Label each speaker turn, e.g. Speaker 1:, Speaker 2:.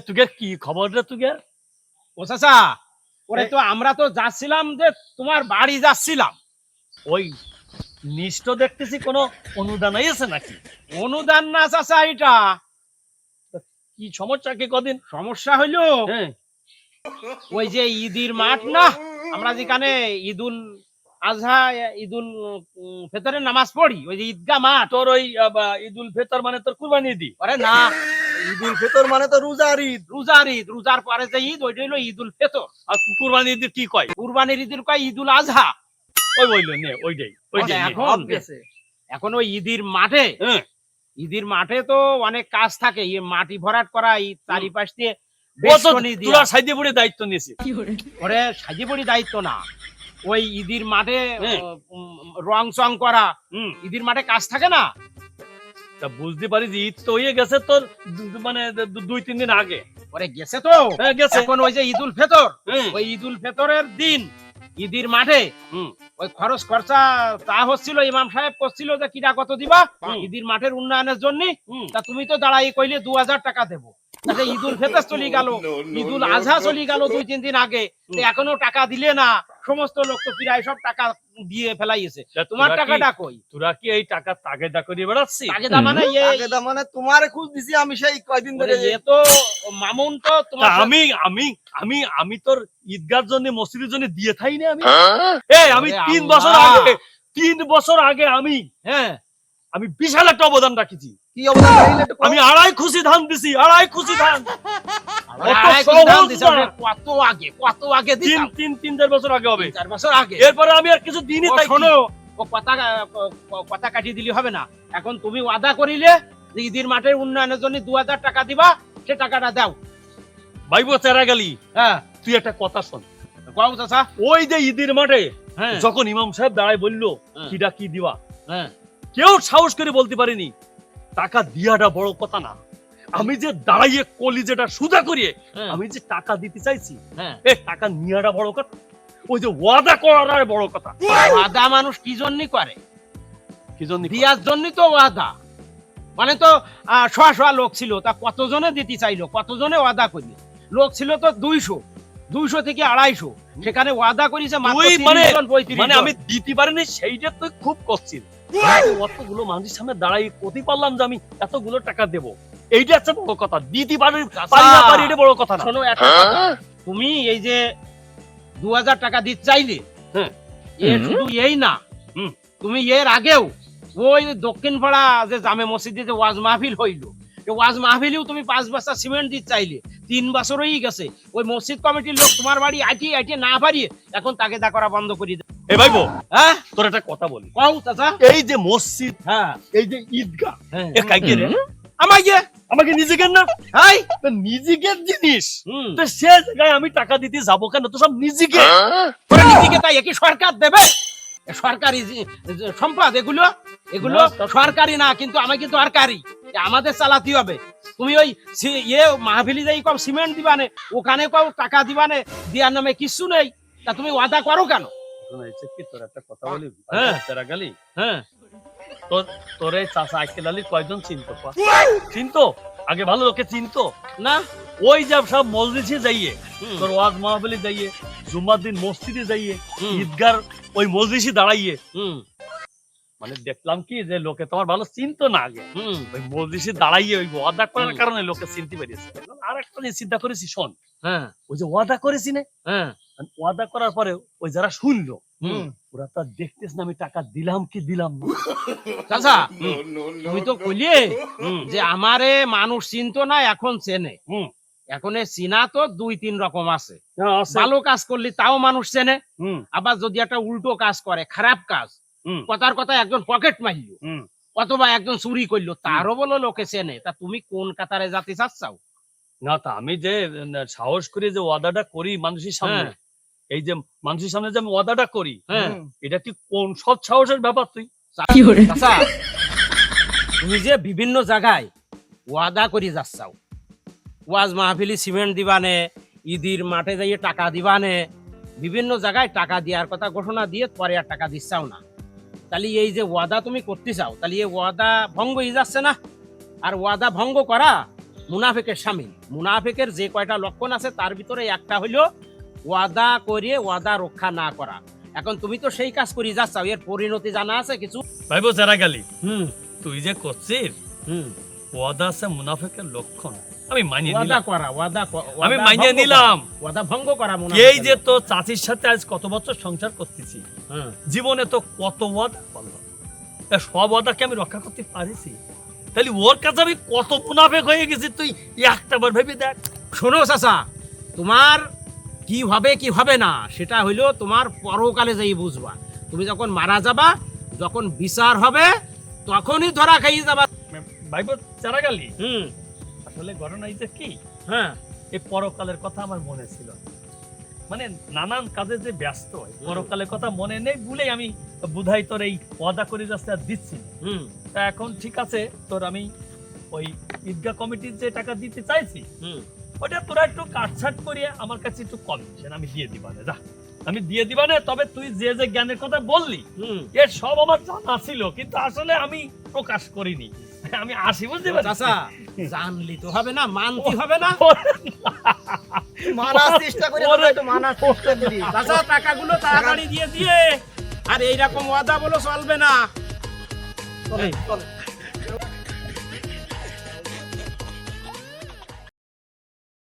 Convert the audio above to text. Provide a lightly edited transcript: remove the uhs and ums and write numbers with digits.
Speaker 1: তুগের কি খবর রে তুগের?
Speaker 2: ও চাচা, ওরে তো আমরা তো যাচ্ছিলাম যে তোমার বাড়ি যাচ্ছিলাম।
Speaker 1: ওই নিষ্ঠ দেখতেছি কোনো অনুদান আছে নাকি?
Speaker 2: অনুদান না চাচা, এটা
Speaker 1: কি সমস্যা? কি কদিন
Speaker 2: সমস্যা হইলো ওই যে ঈদের মাঠ না, আমরা যেখানে ঈদুল আজহা ঈদুল ফিতরের নামাজ পড়ি, ওই যে ঈদগাহ মাঠ।
Speaker 1: তোর ওই ঈদুল ফিতর মানে তোর কুরবানি ঈদ?
Speaker 2: আরে না,
Speaker 3: ঈদুল ফিতর মানে তো রোজার ঈদ।
Speaker 2: রোজার ঈদ, রোজার পরে যে ঈদ ওইটা হলো ঈদুল ফিতর।
Speaker 1: আর কুরবানি ঈদ কি কয়?
Speaker 2: কুরবানির ঈদের কয় ঈদুল আজহা।
Speaker 1: ওই বললো নে ওইটাই ওইটাই।
Speaker 2: এখন ওই ঈদের মাঠে, ঈদের মাঠে তো অনেক কাজ থাকে, মাটি ভরাট করা, এই চারিপাশ দিয়ে
Speaker 1: তোরা সাইডে পড়ে দায়িত্ব নিয়েছি।
Speaker 2: ওরে সাইডে পড়ে দায়িত্ব না, ওই ঈদের মাঠে রং চং করা, ঈদের মাঠে কাজ থাকে না।
Speaker 1: তা বুঝতে পারি যে ঈদ তো হয়ে গেছে তোর মানে 2-3 দিন আগে।
Speaker 2: ওরে গেছে তো
Speaker 1: গেছে।
Speaker 2: এখন ওই যে ঈদুল ফিতর, ওই ঈদুল ফিতরের দিন ঈদের মাঠে ওই খরচ খরচা তা হচ্ছিল, ইমাম সাহেব করছিল যে কিরা কত দিবা ঈদের মাঠের উন্নয়নের জন্য। তা তুমি তো দাঁড়াই কইলে 2000 টাকা দেবো। ঈদুল ফিতর চলে গেল, ঈদুল আজহা চলে গেল 2-3 দিন আগে, এখনো টাকা দিলে না। সমস্ত লোক তো প্রায় সব টাকা দিয়ে ফেলাইছে, তোমার টাকাটা কই?
Speaker 1: তোরা কি এই টাকা তাগেদা করে বেড়াচ্ছিস?
Speaker 2: তাগেদা
Speaker 3: মানে তোমারে খুঁজ দিছি আমি সেই কয়দিন ধরে।
Speaker 2: এ তো মামুন তো তোমার
Speaker 1: আমি আমি আমি আমি তোর ঈদগার জন্য মসজিদের জন্য দিয়ে থাই না। আমি 3 বছর আগে 3 বছর আগে আমি আমি বিশাল একটা অবদান রাখিছি।
Speaker 3: কি অবদান রাখিলে?
Speaker 1: আমি 2.5 খুশি ধান দিছি, 2.5 খুশি ধান।
Speaker 2: কত আগে, কত আগে?
Speaker 1: 3-4 বছর আগে হবে।
Speaker 2: 4 বছর আগে।
Speaker 1: এরপরে আমি আর কিছু দিনই তাই।
Speaker 2: শোনো, ও কথা কাটিয়ে দিলি হবে না। এখন তুমি ওয়াদা করিলে যে ঈদের মাঠের উন্নয়নের জন্য 2000 টাকা দিবা, সে টাকাটা দাও।
Speaker 1: ভাইবো চেরা গেলি। তুই একটা কথা শোন।
Speaker 2: কও চাচা।
Speaker 1: ওই যে ঈদের মাঠে যখন ইমাম সাহেব দাঁড়ায় বললো কিডা কি দিবা, কেউ সাহস করে বলতে পারিনি টাকা দিয়াটা বড় কথা না। আমি যে দাঁড়াইয়ে কলিজাটা সুদা করিয়ে আমি যে টাকা দিতে চাইছি, টাকা নিয়াটা বড় কথা, ওই যে ওয়াদা করাটা বড় কথা।
Speaker 2: ওয়াদা মানুষ কি জন্য করে?
Speaker 1: কি জন্য?
Speaker 2: দিয়ার জন্য তো ওয়াদা। মানে তো শোয়া লোক ছিল, তা কতজনে দিতে চাইলো, কতজনে ওয়াদা করলো। লোক ছিল তো 200 থেকে 250, সেখানে ওয়াদা করিছে
Speaker 1: মানে আমি দিতে পারিনি, সেইটা তুই খুব করছিস। অতগুলো মানুষের সামনে দাঁড়াই করতে পারলাম যে আমি এতগুলো টাকা দেব, এইটা হচ্ছে বড় কথা। দিতে পারি না পারি এটা বড় কথা না।
Speaker 2: শোনো একটা কথা, তুমি এই যে 2000 টাকা দিতে চাইলে, শুধু এই না, তুমি এর আগেও ওই দক্ষিণ পাড়া যে জামে মসজিদে যে ওয়াজ মাহফিল হইলো, ওয়াজ মাহফিলেও তুমি 5 বস্তা সিমেন্ট দিতে চাইলে, 3 বছর হয়ে গেছে। ওই মসজিদ কমিটির লোক তোমার বাড়ি আইটিয়ে না পারিয়ে এখন তাগেদা করা বন্ধ করে দেয়।
Speaker 1: এ ভাইবো, তোর একটা কথা বলি।
Speaker 2: কও চাচা।
Speaker 1: এই যে মসজিদ, এই যে ঈদগাহ, এ কাইকে রে? আমাকে নিজেকে না, নিজেকে জিনিস, তো সে জায়গায় আমি টাকা দিতে যাবো কেন? তো সব নিজেকে।
Speaker 2: তাই কি সরকার দেবে? সরকারি সম্পদ এগুলো, এগুলো সরকারি না, কিন্তু আমাকে দরকারি, আমাদের চালাতে হবে। তুমি ওই মাহফিলি যাই কম সিমেন্ট দিবানে, ওখানে কম টাকা দিবানে, দেওয়ার নামে কিছু নেই। তা তুমি ওয়াদা করো কেন?
Speaker 1: তোর একটা কথা বলি, তোর এই চাচা আইকেল আলী কয়জন চিনতো? আগে ভালো লোকে চিনতো না? ওই যে সব মসজিদে যাইয়ে, তোর ওয়াজ মাহফিলে যাইয়ে, জুম্মার দিন মসজিদে যাইয়ে, ঈদগার ওই মসজিদে দাঁড়াইয়ে, মানে দেখলাম কি যে লোকে তোমার ভালো চিনতো না আগে। ওই মসজিদে দাঁড়াইয়ে ওই ওয়াদা করার কারণে লোকে চিনতে পেরেছে। আর একটা নিয়ে চিন্তা করেছি, শোন, ওই যে ওয়াদা করেছি না, ওয়াদা করার পরে ওই যারা শুনলো, ওরা তো দেখতেছ না আমি টাকা দিলাম কি দিলাম না।
Speaker 2: চাচা, তুমি তো কইলে যে আমারে মানুষ চিনতো না, এখন চেনে। এখন চিনা তো 2-3 রকম আছে। ভালো কাজ করলে তাও মানুষ চেনে, আবার যদি একটা উল্টো কাজ করে, খারাপ কাজ, কথার কথা একজন পকেট মারলো অথবা একজন চুরি করলো, তারও বলো লোকে চেনে। তা তুমি কোন কাতারে যেতে চাচ্ছাও?
Speaker 1: না, তা আমি যে সাহস করে যে ওয়াদাটা করি মানুষের সামনে, এই যে মানুষের সামনে যে আমি ওয়াদাটা করি, এটা কি কোন সৎ সাহসের ব্যাপার? তুই
Speaker 2: তুমি যে বিভিন্ন জায়গায় ওয়াদা করি যাচ্ছাও, ওয়াজ মাহফিলি সিমেন্ট দিবানে, ঈদের মাঠে যাইয়ে টাকা দিবানে, বিভিন্ন জায়গায় টাকা দেওয়ার কথা ঘোষণা দিয়ে পরে আর টাকা দিচ্ছাও না। তাহলে এই যে ওয়াদা তুমি করতে চাও তাহলে এই ওয়াদা ভঙ্গ হয়ে যাচ্ছে না। আর ওয়াদা ভঙ্গ করা মুনাফিকের শামিল। মুনাফিকের যে কয়টা লক্ষণ আছে তার ভিতরে একটা হলো ওয়াদা করে ওয়াদা রক্ষা না করা। এখন তুমি তো সেই কাজ করে যাচ্ছ, এর পরিণতি জানা আছে কিছু?
Speaker 1: ভাইবো যারা গালি
Speaker 2: হুম
Speaker 1: তুই যে করছিস
Speaker 2: হুম
Speaker 1: ওয়াদা আছে মুনাফিকের লক্ষণ, আমি মানিয়ে
Speaker 2: ওয়াদা
Speaker 1: নিলাম।
Speaker 2: করা
Speaker 1: আমি মানিয়ে নিলাম।
Speaker 2: ওয়াদা ভঙ্গ করা
Speaker 1: এই যে তো চাচির সাথে আজ কত বছর সংসার করতেছি, জীবনে তো কত ওয়াদা করলাম, তা সব ওয়াদাকে আমি রক্ষা করতে পারিছি? তাহলে ওর কাছে আমি কত মুনাফিক হয়ে গেছি তুই একটাবার ভেবে দেখ।
Speaker 2: শোনো চাচা, তোমার কি হবে কি হবে না সেটা হইলো তোমার পরকালে যাই বুঝবা। তুমি যখন মারা যাবা, যখন বিচার হবে তখনই ধরা খাইয়ে যাবা।
Speaker 1: ভাইবো যারা গালি
Speaker 2: হুম
Speaker 1: আসলে ঘটনা এই যে কি,
Speaker 2: হ্যাঁ
Speaker 1: এই পরকালের কথা আমার মনে ছিল, মানে নানান কাজে যে ব্যস্ত হয় পরকালের কথা মনে নেই বলেই আমি বুধাই তোর এই ওয়াদা করে যাচ্ছে আর দিচ্ছি না।
Speaker 2: হুম
Speaker 1: তা এখন ঠিক আছে, তোর আমি ওই ঈদগাহ কমিটির যে টাকা দিতে চাইছি
Speaker 2: হুম
Speaker 1: ওটা তোরা একটু কাটছাট করিয়ে আমার কাছে একটু কম দিচ্ছেন, আমি দিয়ে দিবানে যা, আমি দিয়ে দিবানে। তবে তুই যে যে জ্ঞানের কথা বললি
Speaker 2: হুম
Speaker 1: এর সব আমার জানা ছিল, কিন্তু আসলে আমি প্রকাশ করিনি। আমি আসি, বুঝতে
Speaker 2: চাচা, জানলি তো হবে না, মানতে হবে না।
Speaker 3: মানার চেষ্টা করে
Speaker 1: ওরে,
Speaker 3: একটু মানার চেষ্টা করি।
Speaker 2: চাচা টাকাগুলো তাড়াতাড়ি দিয়ে দিয়ে, আর এইরকম ওয়াদা বলো চলবে না।
Speaker 3: চলে, চলে।